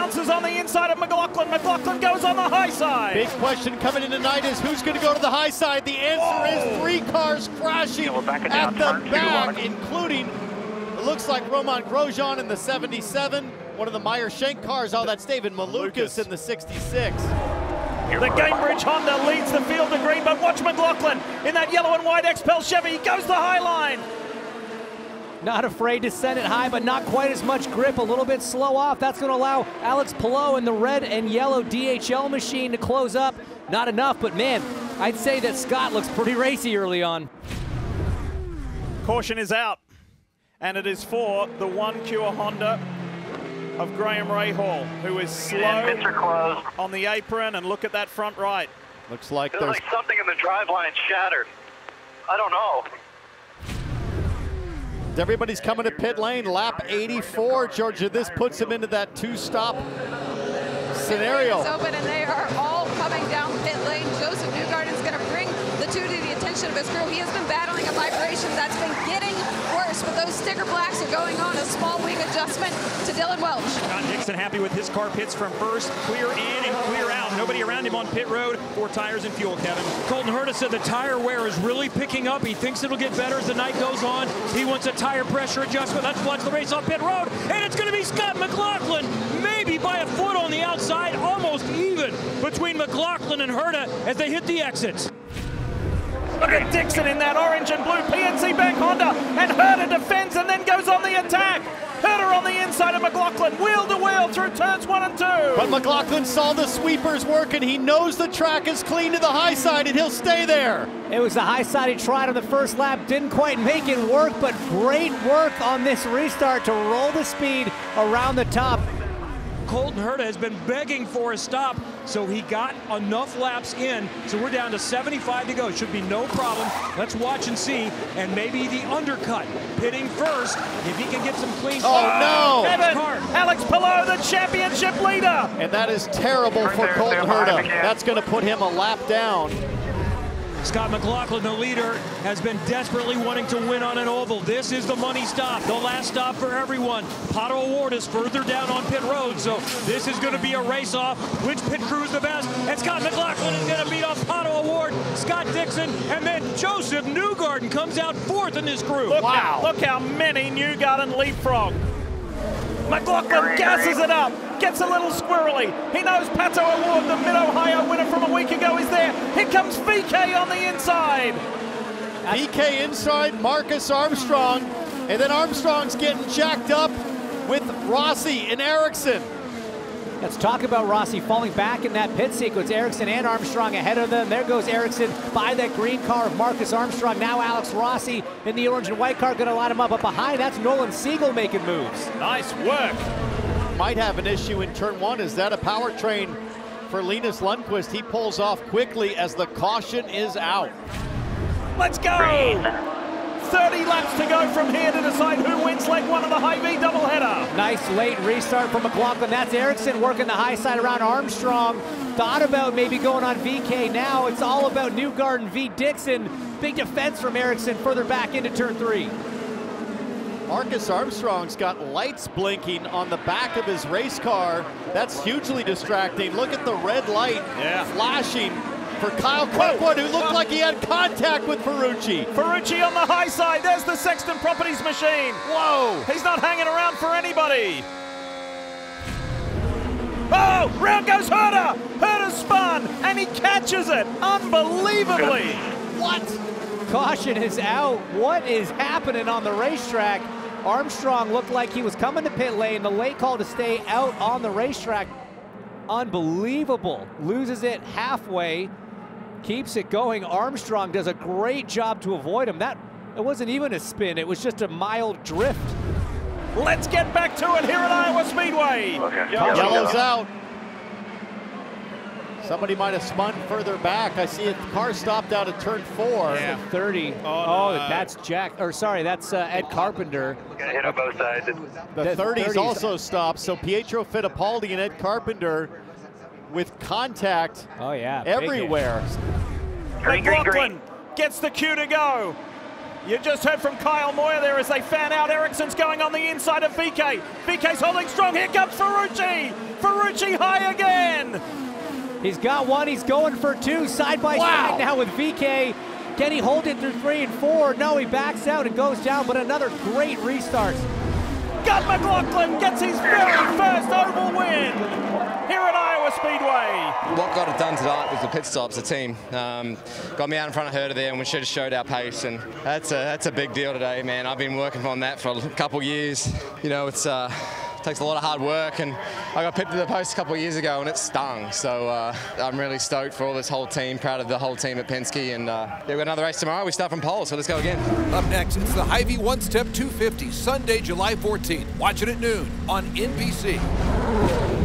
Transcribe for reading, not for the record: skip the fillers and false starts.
bounces on the inside of McLaughlin. McLaughlin goes on the high side. Big question coming in tonight is who's going to go to the high side? The answer is 3 cars crashing at the back, including, it looks like Roman Grosjean in the 77, one of the Meyer-Shank cars. Oh, that's David Malukas in the 66. The Gamebridge Honda leads the field to green, but watch McLaughlin in that yellow and white XPEL Chevy. He goes the high line. Not afraid to send it high, but not quite as much grip. A little bit slow off. That's going to allow Alex Palou in the red and yellow DHL machine to close up. Not enough, but man, I'd say that Scott looks pretty racy early on. Caution is out, and it is for the One Cure Honda of Graham Rahal, who is slow on the apron, and look at that front right. Looks like there's like something in the driveline shattered. I don't know. Everybody's coming to pit lane, lap 84, Georgia. This puts him into that 2-stop scenario. It's open and they are all coming down pit lane. Joseph Newgarden is going to bring the two to the attention of his crew. He has been battling a vibration that's been getting worse, but those sticker blacks are going on. A small wing adjustment to Dylan Welch. Scott Dixon happy with his car. Pits from first, clear in and clear out. Nobody around him on pit road. 4 tires and fuel, Kevin. Colton Herta said the tire wear is really picking up. He thinks it'll get better as the night goes on. He wants a tire pressure adjustment. Let's watch the race on pit road. And it's going to be Scott McLaughlin, maybe by a foot on the outside, almost even between McLaughlin and Herta as they hit the exits. Look at Dixon in that orange and blue PNC Bank Honda, and Herta defends and then goes on the attack. Herta on the inside of McLaughlin, wheel to wheel through turns 1 and 2. But McLaughlin saw the sweepers working. He knows the track is clean to the high side, and he'll stay there. It was the high side he tried on the first lap, didn't quite make it work, but great work on this restart to roll the speed around the top. Colton Herta has been begging for a stop, so he got enough laps in. So we're down to 75 to go. Should be no problem. Let's watch and see. And maybe the undercut. Pitting first, if he can get some clean. Oh, no! Evan, Alex Palou, the championship leader. And that is terrible for Colton Herta. That's going to put him a lap down. Scott McLaughlin, the leader, has been desperately wanting to win on an oval. This is the money stop, the last stop for everyone. Pato Award is further down on pit road, so this is going to be a race-off. Which pit crew is the best? And Scott McLaughlin is going to beat off Pato Award, Scott Dixon, and then Joseph Newgarden comes out 4th in this group. Look how many Newgarden leapfrog. McLaughlin gasses it up, gets a little squirrely. He knows Pato Award, the Mid-Ohio winner from a week ago, is there. Here comes VK on the inside. VK inside, Marcus Armstrong, and then Armstrong's getting jacked up with Rossi and Ericsson. Let's talk about Rossi falling back in that pit sequence. Ericsson and Armstrong ahead of them. There goes Ericsson by that green car of Marcus Armstrong. Now Alex Rossi in the orange and white car going to line him up. But behind, that's Nolan Siegel making moves. Nice work. Might have an issue in turn 1. Is that a powertrain for Linus Lundqvist? He pulls off quickly as the caution is out. Let's go. 30 laps to go from here to decide who wins leg 1 of the Hy-Vee doubleheader. Nice late restart from McLaughlin. That's Ericsson working the high side around Armstrong. Thought about maybe going on VK. Now it's all about Newgarden v. Dixon. Big defense from Ericsson further back into turn 3. Marcus Armstrong's got lights blinking on the back of his race car. That's hugely distracting. Look at the red light flashing for Kyle Kirkwood, who looked like he had contact with Ferrucci. Ferrucci on the high side. There's the Sexton Properties machine. Whoa! He's not hanging around for anybody. Oh, round goes Herta. Herta spun, and he catches it unbelievably. What? Caution is out. What is happening on the racetrack? Armstrong looked like he was coming to pit lane. The late call to stay out on the racetrack. Unbelievable. Loses it halfway. Keeps it going. Armstrong does a great job to avoid him. It wasn't even a spin. It was just a mild drift. Let's get back to it here at Iowa Speedway. Okay. Yellow's out. Somebody might have spun further back. I see a car stopped out at turn 4. Yeah. 30. That's Jack. Or sorry, that's Ed Carpenter. Got hit on both sides. The 30's also stopped. So Pietro Fittipaldi and Ed Carpenter with contact everywhere. McLaughlin gets the cue to go. You just heard from Kyle Moyer there as they fan out. Ericsson's going on the inside of VK. VK's holding strong. Here comes Ferrucci. Ferrucci high again. He's got one, he's going for two, side by side now with VK. Can he hold it through 3 and 4? No, he backs out and goes down, but another great restart. Scott McLaughlin gets his very first oval win here at Iowa Speedway. What got it done tonight was the pit stops, the team. Got me out in front of Herder there, and we should have showed our pace, and that's a big deal today, man. I've been working on that for a couple years. You know, it's takes a lot of hard work, and I got pipped to the post a couple of years ago and it stung. So I'm really stoked for all this whole team, proud of the whole team at Penske, and yeah, we've got another race tomorrow. We start from pole, so let's go again. Up next, it's the Hy-Vee One Step 250, Sunday, July 14th. Watch it at noon on NBC.